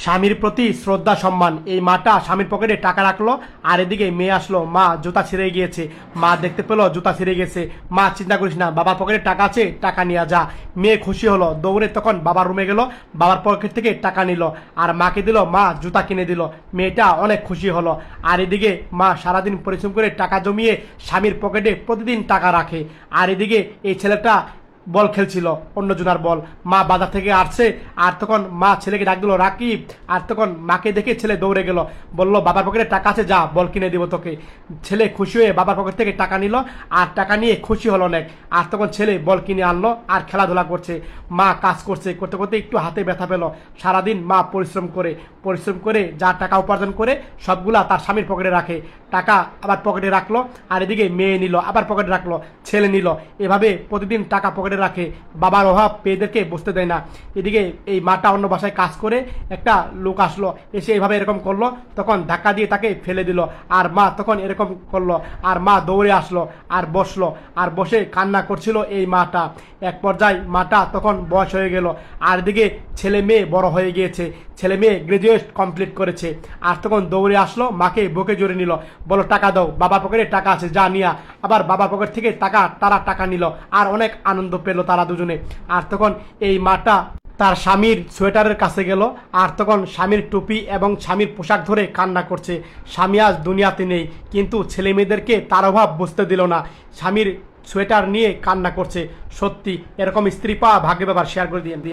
স্বামীর প্রতি শ্রদ্ধা সম্মান। এই মাটা স্বামীর পকেটে টাকা রাখলো, আর এদিকে মেয়ে আসলো, মা জুতা ছিঁড়ে গিয়েছে, মা দেখতে পেলো জুতা ছিঁড়ে গেছে। মা চিন্তা করিস না, বাবার পকেটে টাকা আছে, টাকা নিয়ে যা। মেয়ে খুশি হলো, দৌড়ে তখন বাবার রুমে গেল, বাবার পকেট থেকে টাকা নিল আর মাকে দিল, মা জুতা কিনে দিল। মেয়েটা অনেক খুশি হলো। আর এদিকে মা সারাদিন পরিশ্রম করে টাকা জমিয়ে স্বামীর পকেটে প্রতিদিন টাকা রাখে। আর এদিকে এই ছেলেটা বল খেলছিল, অন্যজনার বল। মা বাজার থেকে আসছে, আর তখন মা ছেলেকে ডাক দিল, রাকিব। আর তখন মাকে দেখে ছেলে দৌড়ে গেল, বলল বাবার পকেটে টাকা আছে, যা বল কিনে দিব তোকে। ছেলে খুশি হয়ে বাবার পকেট থেকে টাকা নিল, আর টাকা নিয়ে খুশি হলো অনেক। আর তখন ছেলে বল কিনে আনলো আর খেলাধুলা করছে। মা কাজ করছে, করতে করতে একটু হাতে ব্যথা পেল। সারাদিন মা পরিশ্রম করে যা টাকা উপার্জন করে সবগুলা তার স্বামীর পকেটে রাখে। টাকা আবার পকেটে রাখলো, আর এদিকে মেয়ে নিল, আবার পকেটে রাখলো, ছেলে নিল। এভাবে প্রতিদিন টাকা পকেটে রাখে। বাবার অভাব মেয়েদেরকে বুঝতে দেয় না। এদিকে এই মাটা অন্য বাসায় কাজ করে, একটা লোক আসলো, এসে এভাবে এরকম করলো, তখন ধাক্কা দিয়ে তাকে ফেলে দিল। আর মা তখন এরকম করলো, আর মা দৌড়ে আসলো আর বসলো, আর বসে কান্না করছিল এই মাটা। এক পর্যায়ে মাটা তখন বয়স হয়ে গেল, আর এদিকে ছেলে মেয়ে বড় হয়ে গিয়েছে, ছেলে মেয়ে গ্রাজুয়েট কমপ্লিট করেছে। আর তখন দৌড়ে আসলো, মাকে বুকে জড়ে নিল, বলো টাকা দাও, বাবার পকেটে টাকা আছে, যা নিয়া। আবার বাবার পকেট থেকে তারা টাকা নিল, আর অনেক আনন্দ পেল তারা দুজনে। আর তখন এই মাটা তার স্বামীর সোয়েটারের কাছে গেল, আর তখন স্বামীর টুপি এবং স্বামীর পোশাক ধরে কান্না করছে। স্বামী আজ দুনিয়াতে নেই, কিন্তু ছেলে মেয়েদেরকে তার অভাব বুঝতে দিল না। স্বামীর সোয়েটার নিয়ে কান্না করছে। সত্যি এরকম স্ত্রী পাওয়া ভাগ্যে ব্যাপার। শেয়ার করে দিয়ে